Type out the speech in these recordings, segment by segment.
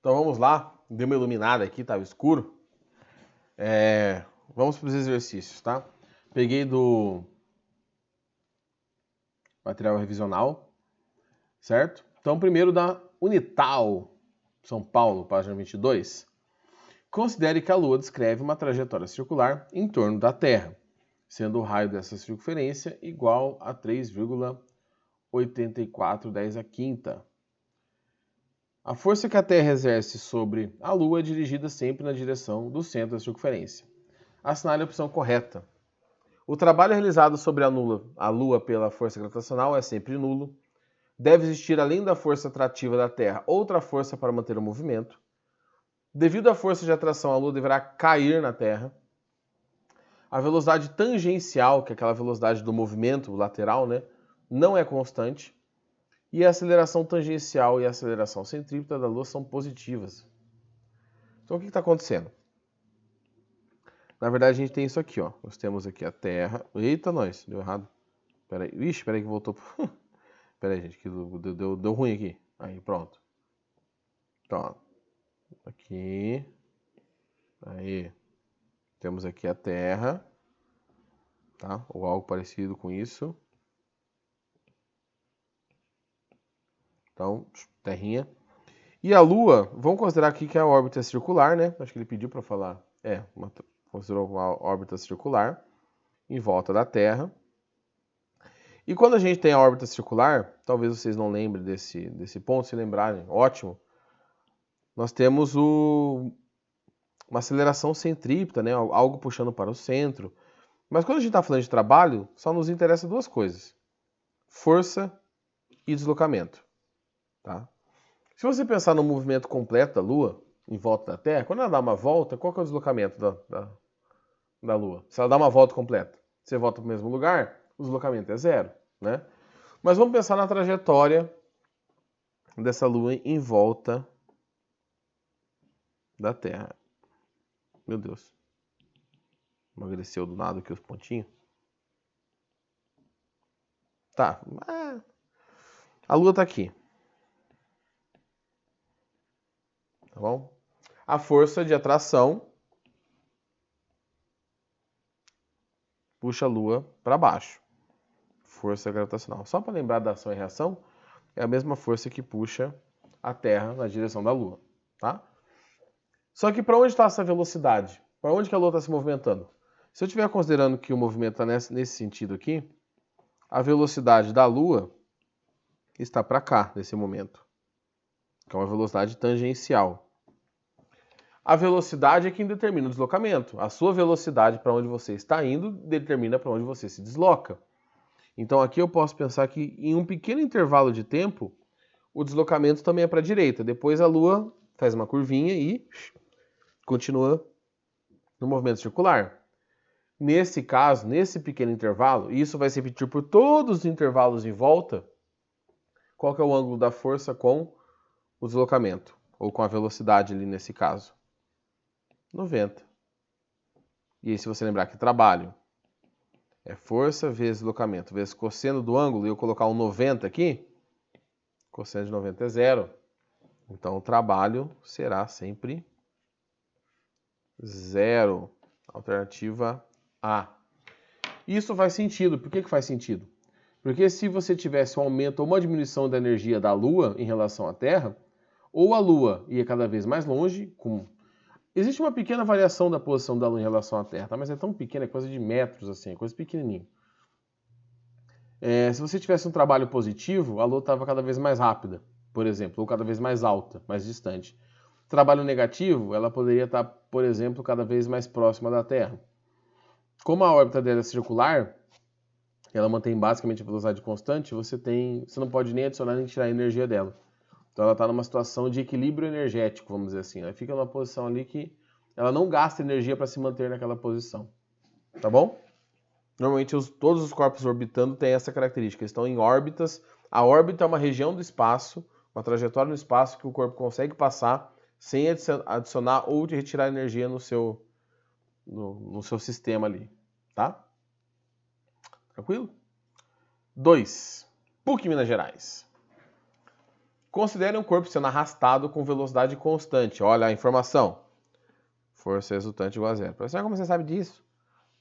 Então vamos lá, deu uma iluminada aqui, estava escuro. Vamos para os exercícios, tá? Peguei do material revisional, certo? Então primeiro da Unital, São Paulo, página 22. Considere que a Lua descreve uma trajetória circular em torno da Terra, sendo o raio dessa circunferência igual a 3,8410 a quinta. A força que a Terra exerce sobre a Lua é dirigida sempre na direção do centro da circunferência. Assinale a opção correta. O trabalho realizado sobre a Lua pela força gravitacional é sempre nulo. Deve existir, além da força atrativa da Terra, outra força para manter o movimento. Devido à força de atração, a Lua deverá cair na Terra. A velocidade tangencial, que é aquela velocidade do movimento lateral, não é constante. E a aceleração tangencial e a aceleração centrípeta da Lua são positivas. Então o que está acontecendo? Na verdade a gente tem isso aqui, ó. Nós temos aqui a Terra. Eita, nós, deu errado. Peraí, peraí que voltou. Peraí, gente, que deu ruim aqui. Aí, pronto. Então, ó. Aqui. Aí. Temos aqui a Terra. Tá? Ou algo parecido com isso. Então, terrinha. E a Lua, vamos considerar aqui que a órbita é circular, né? Acho que ele pediu para falar. Considerou uma órbita circular em volta da Terra. E quando a gente tem a órbita circular, talvez vocês não lembrem desse ponto, se lembrarem, ótimo. Nós temos uma aceleração centrípeta, né? Algo puxando para o centro. Mas quando a gente está falando de trabalho, só nos interessa duas coisas: força e deslocamento. Tá? Se você pensar no movimento completo da Lua em volta da Terra, quando ela dá uma volta, qual que é o deslocamento da Lua? Se ela dá uma volta completa, você volta para o mesmo lugar, o deslocamento é zero, né? Mas vamos pensar na trajetória dessa Lua em volta da Terra. Meu Deus. Emagreceu do nada aqui os pontinhos. Tá. A Lua está aqui. Tá bom? A força de atração puxa a Lua para baixo. Força gravitacional. Só para lembrar da ação e reação, é a mesma força que puxa a Terra na direção da Lua. Tá? Só que para onde está essa velocidade? Para onde que a Lua está se movimentando? Se eu estiver considerando que o movimento está nesse sentido aqui, a velocidade da Lua está para cá, nesse momento. Que é uma velocidade tangencial. A velocidade é quem determina o deslocamento. A sua velocidade para onde você está indo determina para onde você se desloca. Então aqui eu posso pensar que em um pequeno intervalo de tempo, o deslocamento também é para a direita. Depois a Lua faz uma curvinha e continua no movimento circular. Nesse caso, nesse pequeno intervalo, e isso vai se repetir por todos os intervalos em volta, qual que é o ângulo da força com o deslocamento? Ou com a velocidade ali nesse caso? 90. E aí se você lembrar que trabalho é força vezes deslocamento vezes cosseno do ângulo, e eu colocar um 90 aqui, cosseno de 90 é zero. Então o trabalho será sempre zero. Alternativa A. Isso faz sentido. Por que faz sentido? Porque se você tivesse um aumento ou uma diminuição da energia da Lua em relação à Terra, ou a Lua ia cada vez mais longe, existe uma pequena variação da posição da Lua em relação à Terra, tá? Mas é tão pequena, é coisa de metros, assim, é coisa pequenininha. Se você tivesse um trabalho positivo, a Lua estava cada vez mais rápida, por exemplo, ou cada vez mais alta, mais distante. Trabalho negativo, ela poderia estar, por exemplo, cada vez mais próxima da Terra. Como a órbita dela é circular, ela mantém basicamente a velocidade constante, você não pode nem adicionar nem tirar a energia dela. Então ela está numa situação de equilíbrio energético, vamos dizer assim. Ela fica numa posição ali que ela não gasta energia para se manter naquela posição. Tá bom? Normalmente todos os corpos orbitando têm essa característica. Eles estão em órbitas. A órbita é uma região do espaço, uma trajetória no espaço que o corpo consegue passar sem adicionar ou retirar energia no seu sistema ali. Tá? Tranquilo? 2. PUC Minas Gerais. Considere um corpo sendo arrastado com velocidade constante. Olha a informação. Força resultante igual a zero. Professor, como você sabe disso?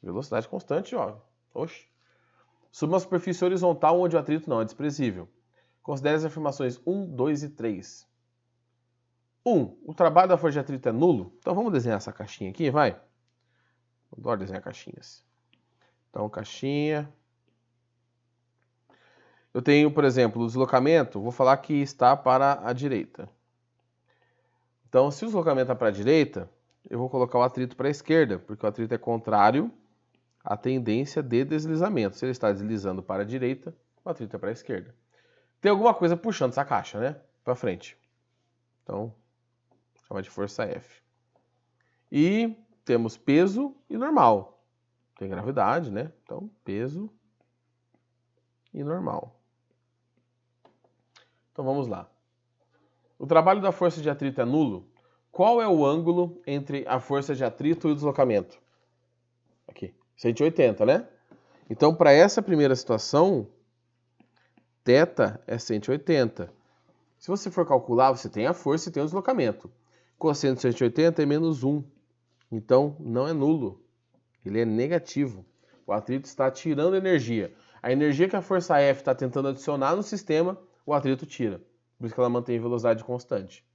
Velocidade constante, ó. Oxe. Sob uma superfície horizontal onde o atrito não é desprezível. Considere as afirmações 1, 2 e 3. 1. O trabalho da força de atrito é nulo? Então vamos desenhar essa caixinha aqui, vai? Adoro desenhar caixinhas. Então, caixinha. Eu tenho, por exemplo, o deslocamento, vou falar que está para a direita. Então, se o deslocamento está para a direita, eu vou colocar o atrito para a esquerda, porque o atrito é contrário à tendência de deslizamento. Se ele está deslizando para a direita, o atrito é para a esquerda. Tem alguma coisa puxando essa caixa, né? Para frente. Então, chama de força F. E temos peso e normal. Tem gravidade, né? Então, peso e normal. Então vamos lá. O trabalho da força de atrito é nulo? Qual é o ângulo entre a força de atrito e o deslocamento? Aqui, 180, né? Então, para essa primeira situação, θ é 180. Se você for calcular, você tem a força e tem o deslocamento. Cosseno de 180 é menos 1. Então, não é nulo. Ele é negativo. O atrito está tirando energia. A energia que a força F está tentando adicionar no sistema, o atrito tira. Por isso que ela mantém velocidade constante.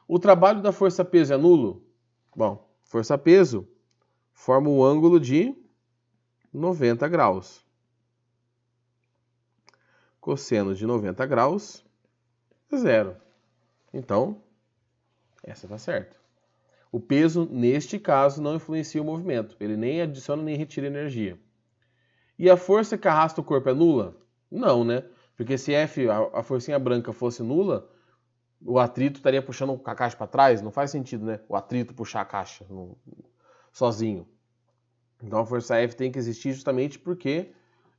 O trabalho da força-peso é nulo? Bom, força-peso forma um ângulo de 90 graus. Cosseno de 90 graus é zero. Então, essa está certa. O peso, neste caso, não influencia o movimento. Ele nem adiciona nem retira energia. E a força que arrasta o corpo é nula? Não, né? Porque se F, a forcinha branca, fosse nula, o atrito estaria puxando a caixa para trás. Não faz sentido, né? O atrito puxar a caixa sozinho. Então a força F tem que existir justamente porque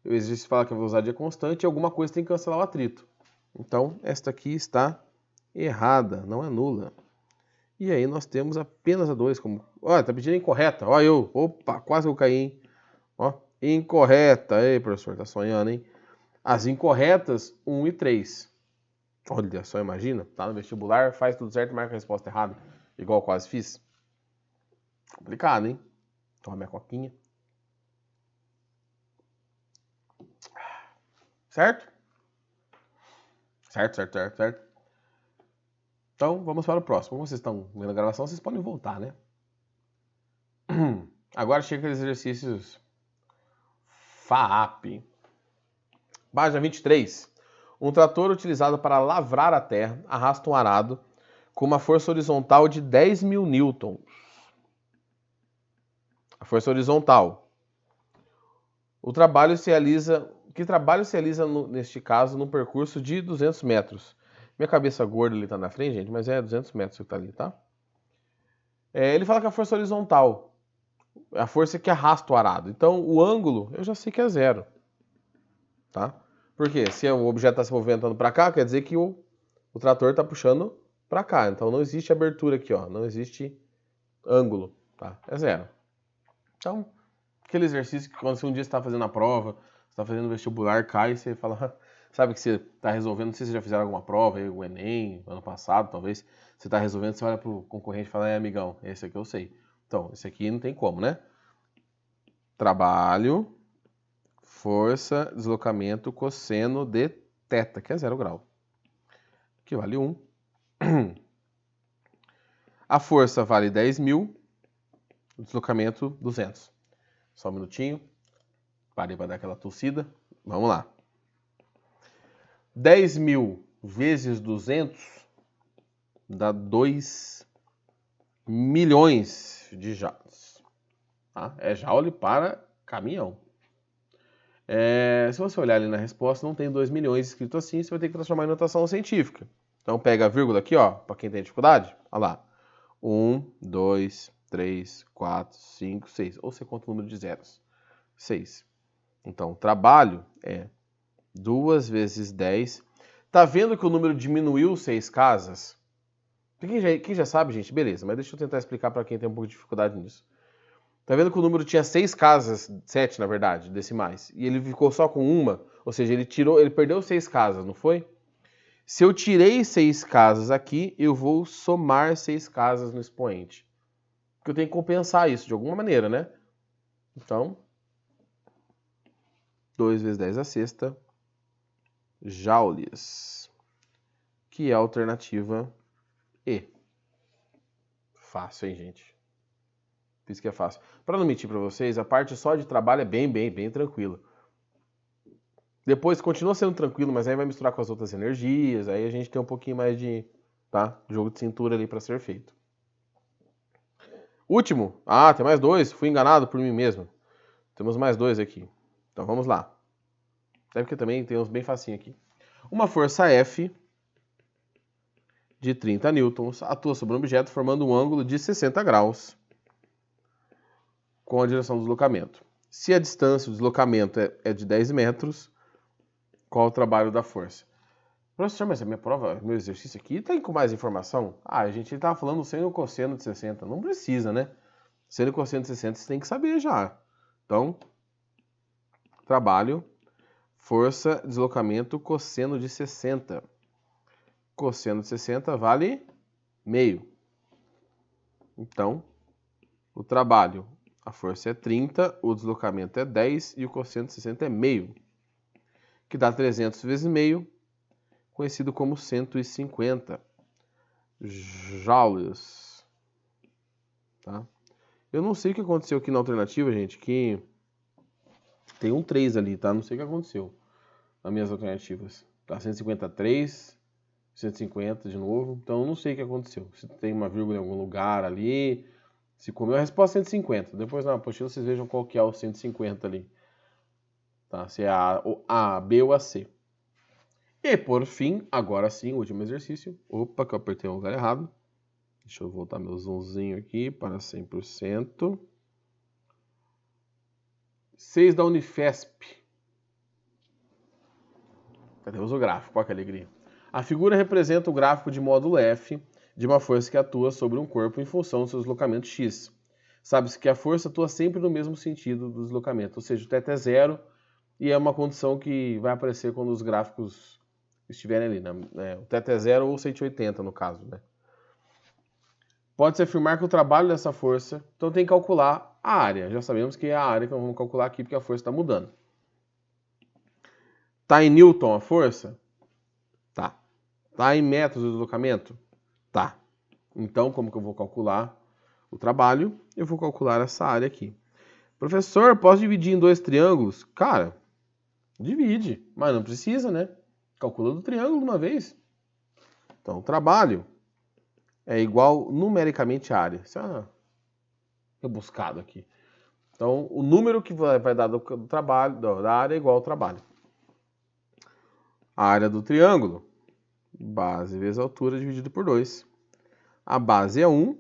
o exercício fala que a velocidade é constante e alguma coisa tem que cancelar o atrito. Então esta aqui está errada, não é nula. E aí nós temos apenas a 2 como... Olha, tá pedindo incorreta. Olha eu. Opa, quase eu caí, hein? Ó, incorreta. Ei, professor, tá sonhando, hein? As incorretas, 1 e 3. Olha só, imagina. Tá no vestibular, faz tudo certo e marca a resposta errada. Igual eu quase fiz. Complicado, hein? Toma minha coquinha. Certo? Certo. Então, vamos para o próximo. Como vocês estão vendo a gravação, vocês podem voltar, né? Agora chega aqueles exercícios FAAP. Página 23. Um trator utilizado para lavrar a terra arrasta um arado com uma força horizontal de 10.000 newtons. A força horizontal. O trabalho se realiza... Que trabalho se realiza, neste caso, num percurso de 200 metros? Minha cabeça gorda ali tá na frente, gente, mas é 200 metros que tá ali, tá? Ele fala que a força horizontal é a força que arrasta o arado. Então, o ângulo, eu já sei que é zero. Tá? Porque se o objeto está se movimentando para cá, quer dizer que o trator está puxando para cá. Então, não existe abertura aqui, ó. Não existe ângulo. Tá? É zero. Então, aquele exercício que quando um dia você está fazendo a prova, você está fazendo vestibular, cai e você fala... Sabe que você está resolvendo, não sei se vocês já fizeram alguma prova, o Enem, ano passado, talvez. Você está resolvendo, você olha para o concorrente e fala, amigão, esse aqui eu sei. Então, esse aqui não tem como, né? Trabalho, força, deslocamento, cosseno de θ, que é 0 grau. Que vale 1. A força vale 10.000, o deslocamento 200. Só um minutinho. Parei para dar aquela tossida. Vamos lá. 10.000 vezes 200 dá 2 milhões de joules. Tá? É joule para caminhão. Se você olhar ali na resposta, não tem 2 milhões escrito assim, você vai ter que transformar em notação científica. Então pega a vírgula aqui, ó, para quem tem dificuldade. Olha lá. 1, 2, 3, 4, 5, 6. Ou você conta o número de zeros. 6. Então, trabalho é 2 vezes 10. Tá vendo que o número diminuiu 6 casas? Quem já sabe, gente, beleza. Mas deixa eu tentar explicar para quem tem um pouco de dificuldade nisso. Tá vendo que o número tinha 6 casas, 7 na verdade, decimais. E ele ficou só com uma, ou seja, ele perdeu 6 casas, não foi? Se eu tirei 6 casas aqui, eu vou somar 6 casas no expoente. Porque eu tenho que compensar isso de alguma maneira, né? Então, 2 vezes 10 a sexta joules, que é a alternativa E. Fácil, hein, gente? Isso que é fácil. Para não mentir para vocês, a parte só de trabalho é bem tranquila. Depois continua sendo tranquilo, mas aí vai misturar com as outras energias, aí a gente tem um pouquinho mais de jogo de cintura ali para ser feito. Último. Ah, tem mais 2. Fui enganado por mim mesmo. Temos mais 2 aqui. Então vamos lá. Até porque também tem uns bem facinho aqui. Uma força F de 30 newtons atua sobre um objeto formando um ângulo de 60 graus com a direção do deslocamento. Se a distância do deslocamento é de 10 metros, qual o trabalho da força? Professor, mas a minha prova, meu exercício aqui tem com mais informação? Ah, a gente estava falando seno e cosseno de 60. Não precisa, né? Seno e cosseno de 60 você tem que saber já. Então, trabalho, força, deslocamento, cosseno de 60. Cosseno de 60 vale meio. Então, o trabalho, a força é 30, o deslocamento é 10 e o cosseno de 60 é meio, que dá 300 vezes meio, conhecido como 150 joules. Tá? Eu não sei o que aconteceu aqui na alternativa, gente, que tem um 3 ali, tá? Não sei o que aconteceu nas minhas alternativas. Tá 153, 150 de novo, então eu não sei o que aconteceu. Se tem uma vírgula em algum lugar ali, se comeu, a resposta é 150. Depois na apostila vocês vejam qual que é o 150 ali. Tá? Se é a B ou a C. E por fim, agora sim, o último exercício. Opa, que eu apertei o lugar errado. Deixa eu voltar meu zoomzinho aqui para 100%. 6 da Unifesp. Temos o gráfico, olha que alegria. A figura representa o gráfico de módulo F de uma força que atua sobre um corpo em função do seu deslocamento x. Sabe-se que a força atua sempre no mesmo sentido do deslocamento, ou seja, o θ é zero e é uma condição que vai aparecer quando os gráficos estiverem ali, né? O θ é zero ou 180 no caso, né? Pode-se afirmar que o trabalho dessa força, então tem que calcular a área. Já sabemos que é a área que nós vamos calcular aqui porque a força está mudando. Tá em Newton a força? Tá. Tá em metros do deslocamento? Tá. Então, como que eu vou calcular o trabalho? Eu vou calcular essa área aqui. Professor, posso dividir em 2 triângulos? Cara, divide, mas não precisa, né? Calcula do triângulo de uma vez. Então, o trabalho é igual numericamente a área. Isso é rebuscado aqui. Então, o número que vai dar do trabalho, da área é igual ao trabalho. A área do triângulo, base vezes altura dividido por 2. A base é 1,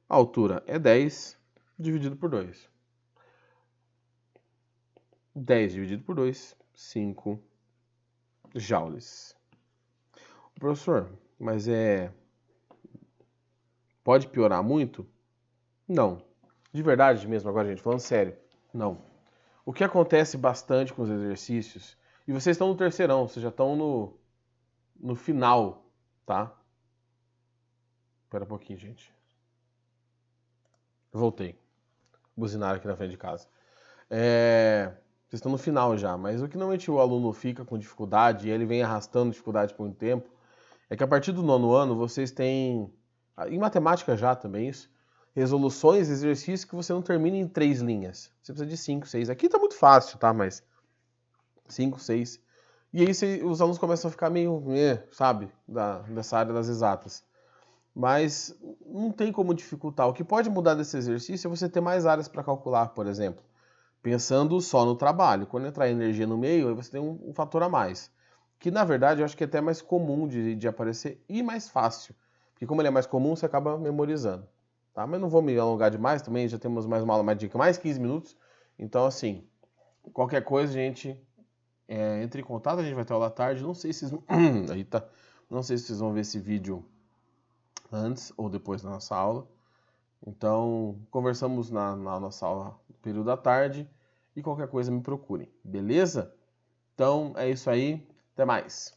a altura é 10, dividido por 2. 10 dividido por 2, 5 joules. Professor, mas pode piorar muito? Não. De verdade mesmo agora, gente, falando sério, não. O que acontece bastante com os exercícios, e vocês estão no terceirão, vocês já estão no final, tá? Espera um pouquinho, gente. Voltei. Buzinaram aqui na frente de casa. Vocês estão no final já, mas o que normalmente o aluno fica com dificuldade, e ele vem arrastando dificuldade por muito tempo, é que a partir do 9º ano vocês têm, em matemática já também isso, resoluções, exercícios que você não termina em 3 linhas. Você precisa de 5, 6. Aqui tá muito fácil, tá? Mas 5, 6. E aí os alunos começam a ficar meio, sabe, dessa área das exatas. Mas não tem como dificultar. O que pode mudar desse exercício é você ter mais áreas para calcular, por exemplo. Pensando só no trabalho. Quando entrar energia no meio, aí você tem um fator a mais. Que, na verdade, eu acho que é até mais comum de aparecer e mais fácil. Porque como ele é mais comum, você acaba memorizando. Tá? Mas não vou me alongar demais também, já temos mais uma aula, mais dica, mais 15 minutos. Então, assim, qualquer coisa, gente, entre em contato, a gente vai ter aula à tarde. Não sei se vocês... Aí tá. Não sei se vocês vão ver esse vídeo antes ou depois da nossa aula. Então, conversamos na nossa aula no período da tarde e qualquer coisa me procurem, beleza? Então, é isso aí. Até mais.